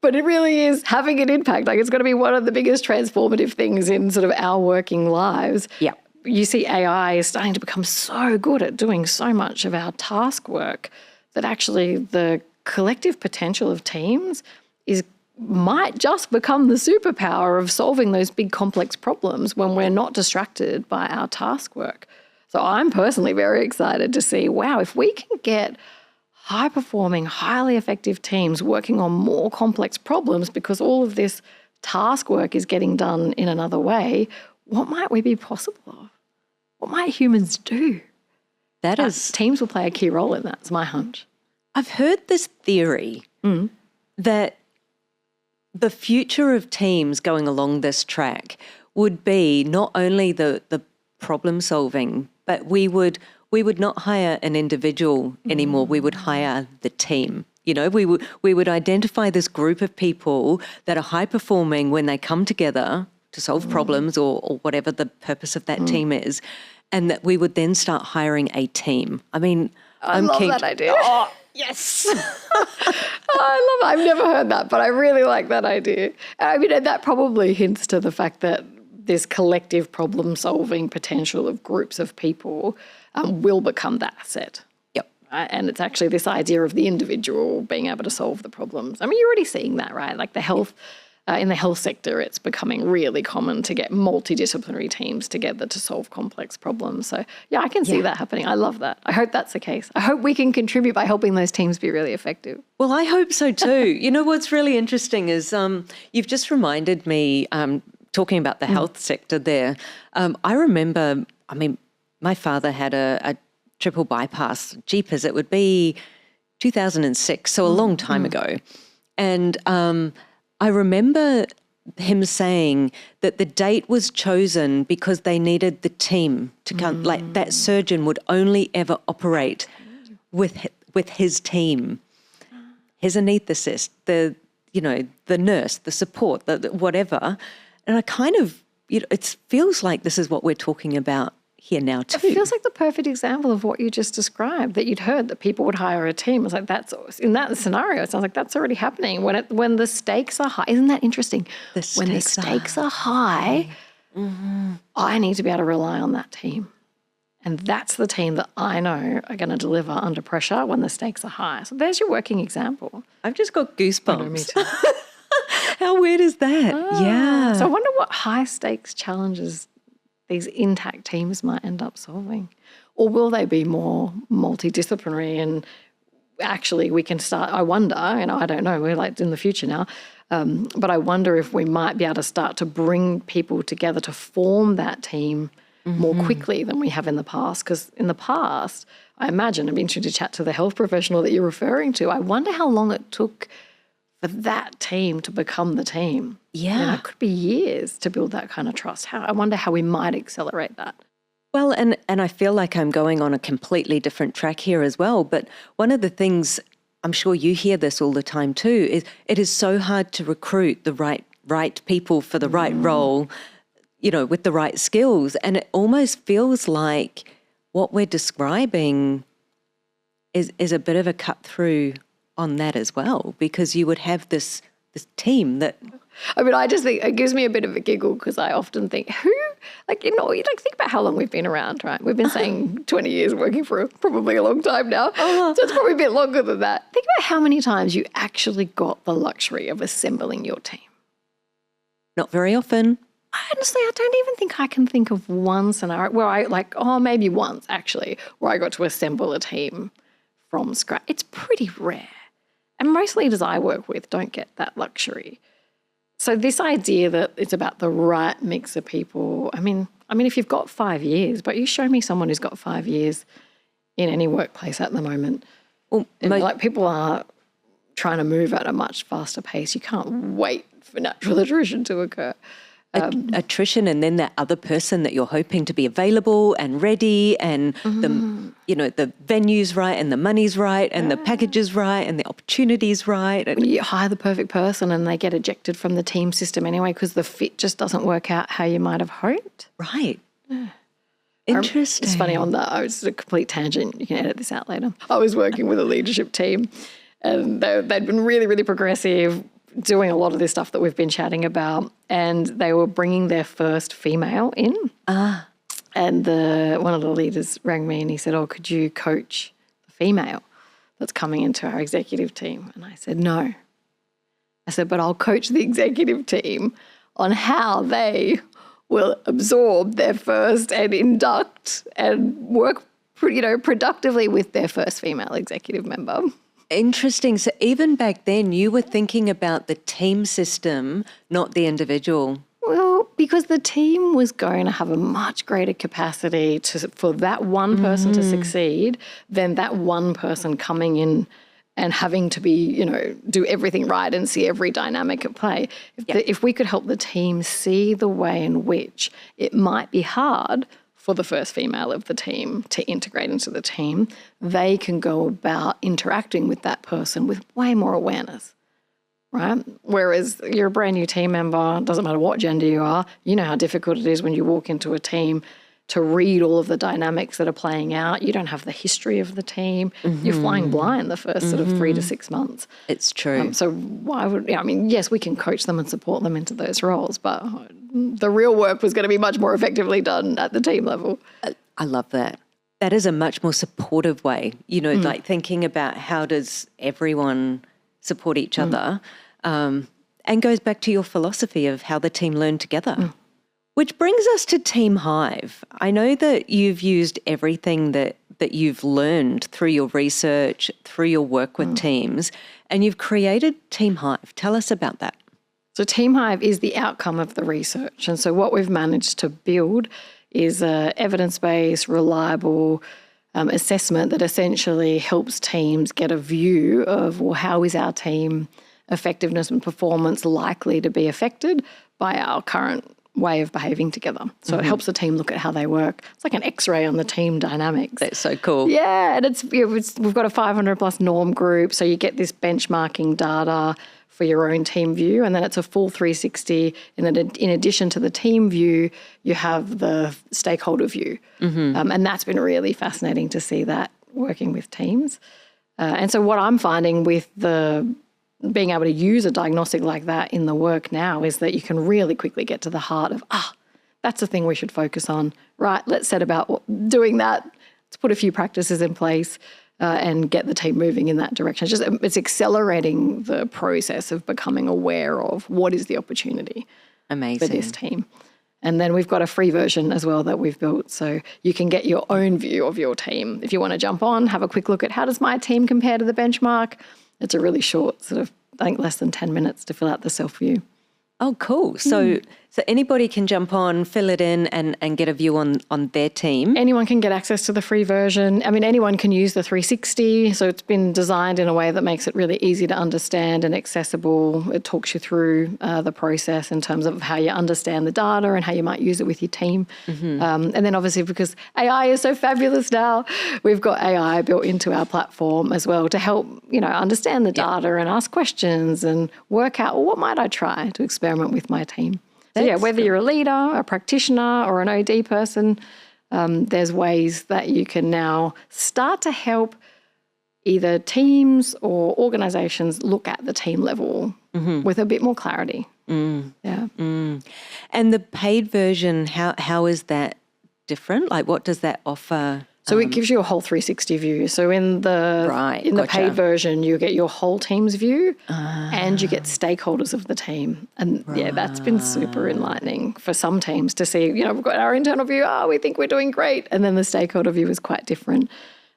but it really is having an impact. Like, it's going to be one of the biggest transformative things in sort of our working lives. Yeah. You see AI is starting to become so good at doing so much of our task work that actually the collective potential of teams might just become the superpower of solving those big complex problems when we're not distracted by our task work. So I'm personally very excited to see, wow, if we can get high-performing, highly effective teams working on more complex problems because all of this task work is getting done in another way, what might we be possible of? What might humans do? Teams will play a key role in that, it's my hunch. I've heard this theory that the future of teams going along this track would be not only the problem solving, but we would not hire an individual anymore. We would hire the team. We would identify this group of people that are high performing when they come together to solve problems or whatever the purpose of that team is, and that we would then start hiring a team. I mean, I love that idea. Oh, yes. I love it. I've never heard that, but I really like that idea. I mean, and that probably hints to the fact that this collective problem-solving potential of groups of people will become the asset. Yep. And it's actually this idea of the individual being able to solve the problems. I mean, you're already seeing that, right? Like the health, in the health sector, it's becoming really common to get multidisciplinary teams together to solve complex problems. So, yeah, I can see that happening. I love that. I hope that's the case. I hope we can contribute by helping those teams be really effective. Well, I hope so too. What's really interesting is you've just reminded me, talking about the health sector there, I remember, my father had a triple bypass. Jeepers, it would be 2006, so a long time ago. And I remember him saying that the date was chosen because they needed the team to come. Like, that surgeon would only ever operate with his team, his anaesthetist, the nurse, the support, the whatever. And I kind of, it feels like this is what we're talking about here now too. It feels like the perfect example of what you just described, that you'd heard that people would hire a team. It's like, that's in that scenario, it sounds like that's already happening when the stakes are high. Isn't that interesting? When the stakes are high, I need to be able to rely on that team. And that's the team that I know are going to deliver under pressure when the stakes are high. So there's your working example. I've just got goosebumps. Me too. How weird is that? Yeah. So I wonder what high stakes challenges these intact teams might end up solving. Or will they be more multidisciplinary and actually we can start, I wonder, I don't know, we're like in the future now, but I wonder if we might be able to start to bring people together to form that team more quickly than we have in the past. Because in the past, I imagine, I'm interested to chat to the health professional that you're referring to, I wonder how long it took for that team to become the team. Yeah. It could be years to build that kind of trust. I wonder how we might accelerate that. Well, and I feel like I'm going on a completely different track here as well. But one of the things I'm sure you hear this all the time too, is it is so hard to recruit the right people for the right role, with the right skills. And it almost feels like what we're describing is a bit of a cut through on that as well, because you would have this team that... I just think it gives me a bit of a giggle because I often think, think about how long we've been around, right? We've been saying 20 years working for probably a long time now. So it's probably a bit longer than that. Think about how many times you actually got the luxury of assembling your team. Not very often. Honestly, I don't even think I can think of one scenario where maybe once actually, where I got to assemble a team from scratch. It's pretty rare. And most leaders I work with don't get that luxury. So this idea that it's about the right mix of people, I mean, if you've got 5 years, but you show me someone who's got 5 years in any workplace at the moment, people are trying to move at a much faster pace. You can't wait for natural attrition to occur. Attrition, and then that other person that you're hoping to be available and ready, and the venue's right and the money's right and the package is right and the opportunity's right. When you hire the perfect person and they get ejected from the team system anyway because the fit just doesn't work out how you might have hoped. Right. Interesting. It's funny on that. It's a complete tangent. You can edit this out later. I was working with a leadership team and they'd been really, really progressive, doing a lot of this stuff that we've been chatting about, and they were bringing their first female in. And one of the leaders rang me and he said, could you coach the female that's coming into our executive team? And I said, no. I said, but I'll coach the executive team on how they will absorb their first and induct and work productively with their first female executive member. Interesting. So even back then, you were thinking about the team system, not the individual. Well, because the team was going to have a much greater capacity for that one person to succeed than that one person coming in and having to be, do everything right and see every dynamic at play. If we could help the team see the way in which it might be hard for the first female of the team to integrate into the team, they can go about interacting with that person with way more awareness, right? Whereas you're a brand new team member, doesn't matter what gender you are, you know how difficult it is when you walk into a team to read all of the dynamics that are playing out. You don't have the history of the team. You're flying blind the first sort of 3 to 6 months. It's true. So why would, yes, we can coach them and support them into those roles, but the real work was going to be much more effectively done at the team level. I love that. That is a much more supportive way, like thinking about how does everyone support each other, and goes back to your philosophy of how the team learn together. Which brings us to TeamHive. I know that you've used everything that you've learned through your research, through your work with teams, and you've created TeamHive. Tell us about that. So TeamHive is the outcome of the research. And so what we've managed to build is an evidence-based, reliable assessment that essentially helps teams get a view of, how is our team effectiveness and performance likely to be affected by our current way of behaving together. So it helps the team look at how they work. It's like an X-ray on the team dynamics. That's so cool. Yeah, and we've got a 500+ norm group, so you get this benchmarking data for your own team view, and then it's a full 360. And then in addition to the team view, you have the stakeholder view. And that's been really fascinating to see that working with teams. And so what I'm finding with being able to use a diagnostic like that in the work now is that you can really quickly get to the heart of, that's the thing we should focus on. Right, let's set about doing that. Let's put a few practices in place and get the team moving in that direction. It's accelerating the process of becoming aware of what is the opportunity for this team. And then we've got a free version as well that we've built, so you can get your own view of your team. If you want to jump on, have a quick look at how does my team compare to the benchmark. It's a really short I think less than 10 minutes to fill out the self-view. Oh, cool. So So anybody can jump on, fill it in and get a view on their team. Anyone can get access to the free version. I mean, anyone can use the 360. So it's been designed in a way that makes it really easy to understand and accessible. It talks you through the process in terms of how you understand the data and how you might use it with your team. And then obviously, because AI is so fabulous now, we've got AI built into our platform as well to help, understand the data and ask questions and work out, well, what might I try to experiment with my team? So whether you're a leader, a practitioner, or an OD person, there's ways that you can now start to help either teams or organisations look at the team level with a bit more clarity. Yeah. And the paid version, how is that different? Like, what does that offer? So it gives you a whole 360 view. So in the paid version, you get your whole team's view and you get stakeholders of the team. And that's been super enlightening for some teams to see, we've got our internal view, we think we're doing great. And then the stakeholder view is quite different.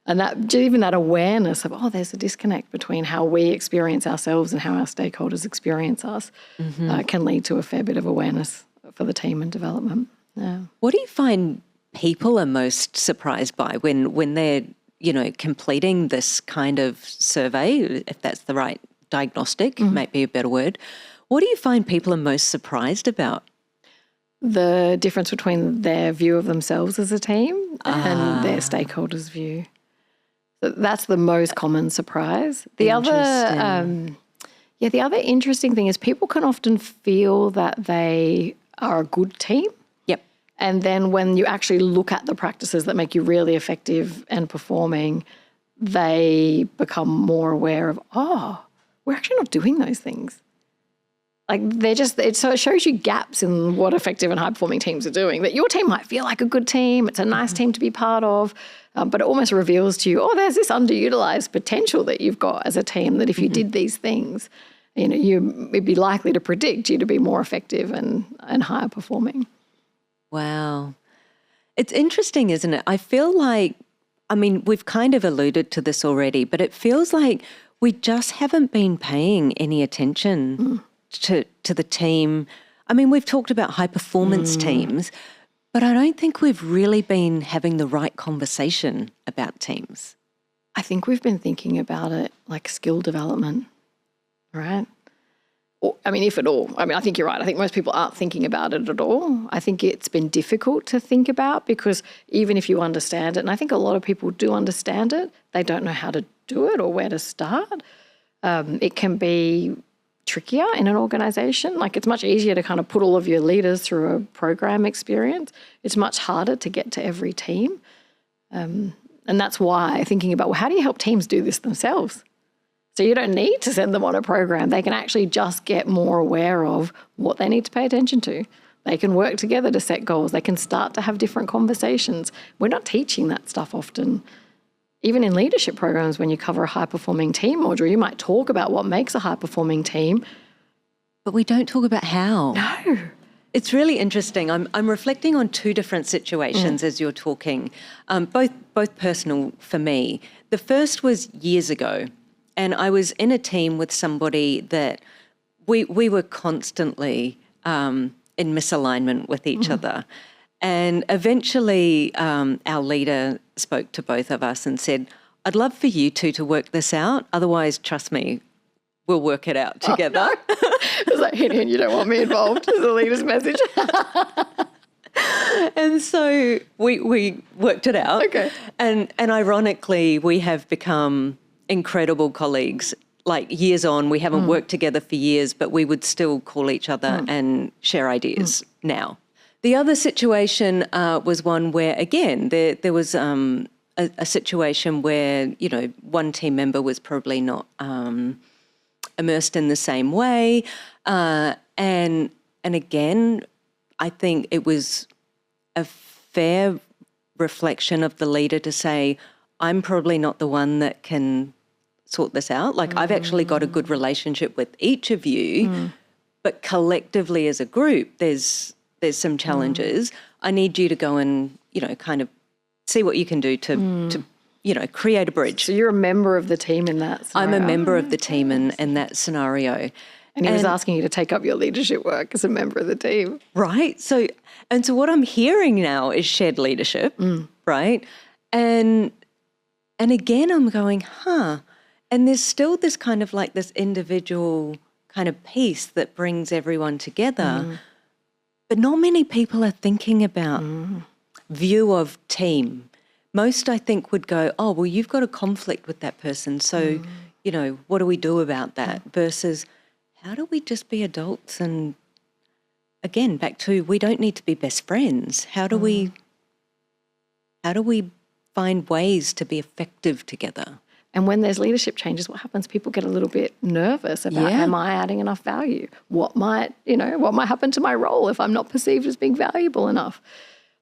And that even that awareness of, there's a disconnect between how we experience ourselves and how our stakeholders experience us can lead to a fair bit of awareness for the team and development. Yeah. What do you find people are most surprised by when they're, completing this kind of survey, if that's the right diagnostic, might be a better word. What do you find people are most surprised about? The difference between their view of themselves as a team and their stakeholders' view. So that's the most common surprise. The other interesting thing is people can often feel that they are a good team. And then when you actually look at the practices that make you really effective and performing, they become more aware of, we're actually not doing those things. Like so it shows you gaps in what effective and high-performing teams are doing, that your team might feel like a good team, it's a nice team to be part of, but it almost reveals to you, there's this underutilized potential that you've got as a team that if you did these things, you'd be likely to predict you to be more effective and higher performing. Wow. It's interesting, isn't it? I feel like, we've kind of alluded to this already, but it feels like we just haven't been paying any attention to the team. We've talked about high performance teams, but I don't think we've really been having the right conversation about teams. I think we've been thinking about it like skill development, right? If at all. I think you're right. I think most people aren't thinking about it at all. I think it's been difficult to think about because even if you understand it, and I think a lot of people do understand it, they don't know how to do it or where to start. It can be trickier in an organisation. Like it's much easier to kind of put all of your leaders through a program experience. It's much harder to get to every team. And that's why thinking about, how do you help teams do this themselves? So you don't need to send them on a program. They can actually just get more aware of what they need to pay attention to. They can work together to set goals. They can start to have different conversations. We're not teaching that stuff often. Even in leadership programs, when you cover a high-performing team module, you might talk about what makes a high-performing team. But we don't talk about how. No. It's really interesting. I'm reflecting on two different situations as you're talking, both personal for me. The first was years ago. And I was in a team with somebody that we were constantly in misalignment with each other. And eventually our leader spoke to both of us and said, I'd love for you two to work this out. Otherwise, trust me, we'll work it out together. It was like, hint, you don't want me involved is the leader's message. And so we worked it out. Okay. And ironically, we have become incredible colleagues. Like years on, we haven't worked together for years, but we would still call each other and share ideas now. The other situation was one where, again, there was a situation where, one team member was probably not immersed in the same way. And again, I think it was a fair reflection of the leader to say, I'm probably not the one that can sort this out. Like I've actually got a good relationship with each of you, but collectively as a group, there's some challenges. I need you to go and, kind of see what you can do to create a bridge. So you're a member of the team in that scenario? I'm a member of the team in that scenario. And he was asking you to take up your leadership work as a member of the team. Right. So what I'm hearing now is shared leadership, right? And again, I'm going, and there's still this kind of like this individual kind of piece that brings everyone together. But not many people are thinking about view of team. Most, I think, would go, oh, well, you've got a conflict with that person. So, what do we do about that? Versus how do we just be adults? And again, back to, we don't need to be best friends. How do we find ways to be effective together? And when there's leadership changes, what happens? People get a little bit nervous about, am I adding enough value? What might happen to my role if I'm not perceived as being valuable enough?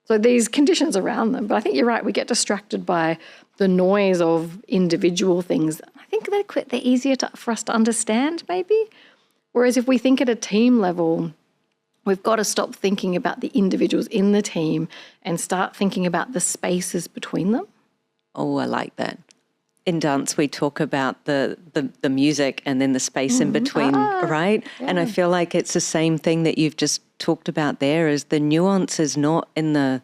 So these conditions around them. But I think you're right. We get distracted by the noise of individual things. I think they're easier for us to understand maybe. Whereas if we think at a team level, we've got to stop thinking about the individuals in the team and start thinking about the spaces between them. Oh, I like that. In dance, we talk about the music and then the space in between, right? Yeah. And I feel like it's the same thing that you've just talked about there, is the nuance is not in the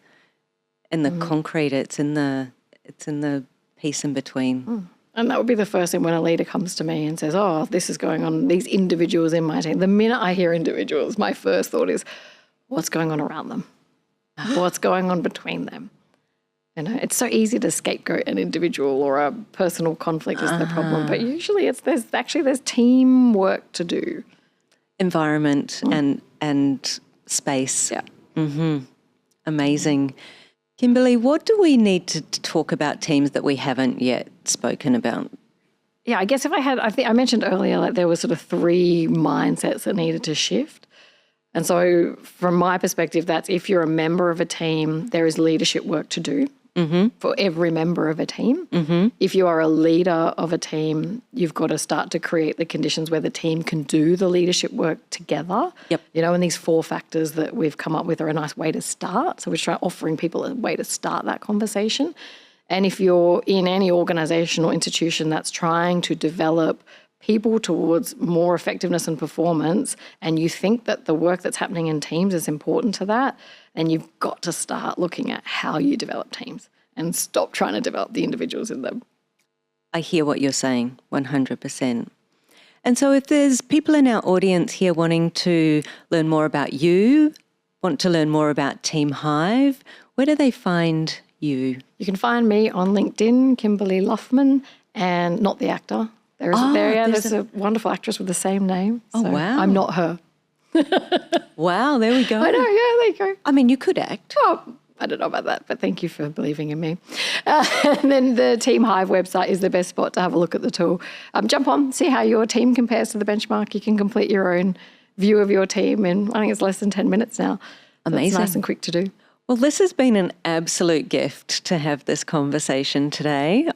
concrete, it's in the piece in between. And that would be the first thing when a leader comes to me and says, oh, this is going on, these individuals in my team. The minute I hear individuals, my first thought is, what's going on around them? What's going on between them? It's so easy to scapegoat an individual or a personal conflict is the problem, but usually there's teamwork to do. Environment and space. Yeah. Amazing. Kimberly, what do we need to talk about teams that we haven't yet spoken about? Yeah, I guess I think I mentioned earlier, like there were sort of 3 mindsets that needed to shift. And so from my perspective, that's if you're a member of a team, there is leadership work to do. For every member of a team. If you are a leader of a team, you've got to start to create the conditions where the team can do the leadership work together. Yep. And these 4 factors that we've come up with are a nice way to start. So we're offering people a way to start that conversation. And if you're in any organisation or institution that's trying to develop people towards more effectiveness and performance, and you think that the work that's happening in teams is important to that, then you've got to start looking at how you develop teams and stop trying to develop the individuals in them. I hear what you're saying, 100%. And so if there's people in our audience here wanting to learn more about you, want to learn more about TeamHive, where do they find you? You can find me on LinkedIn, Kimberly Luffman, and not the actor. There's a wonderful actress with the same name. Oh, so wow. I'm not her. Wow, there we go. I know, yeah, there you go. I mean, you could act. Oh, I don't know about that, but thank you for believing in me. And then the TeamHive website is the best spot to have a look at the tool. Jump on, see how your team compares to the benchmark. You can complete your own view of your team in, I think it's less than 10 minutes now. Amazing. It's nice and quick to do. Well, this has been an absolute gift to have this conversation today.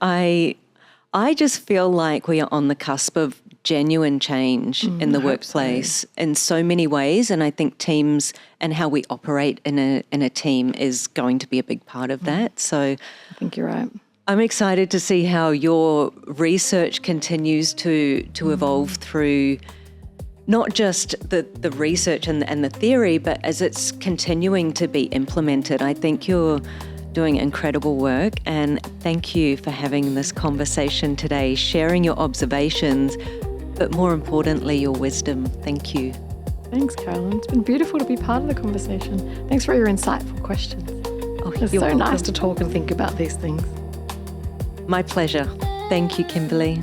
I just feel like we are on the cusp of genuine change in the workplace in so many ways, and I think teams and how we operate in a team is going to be a big part of that. So I think you're right. I'm excited to see how your research continues to evolve through not just the research and the theory, but as it's continuing to be implemented. I think you're doing incredible work, and thank you for having this conversation today, sharing your observations, but more importantly, your wisdom. Thank you. Thanks, Carolyn. It's been beautiful to be part of the conversation. Thanks for your insightful questions. Oh, it's so nice to talk and think about these things. My pleasure. Thank you, Kimberly.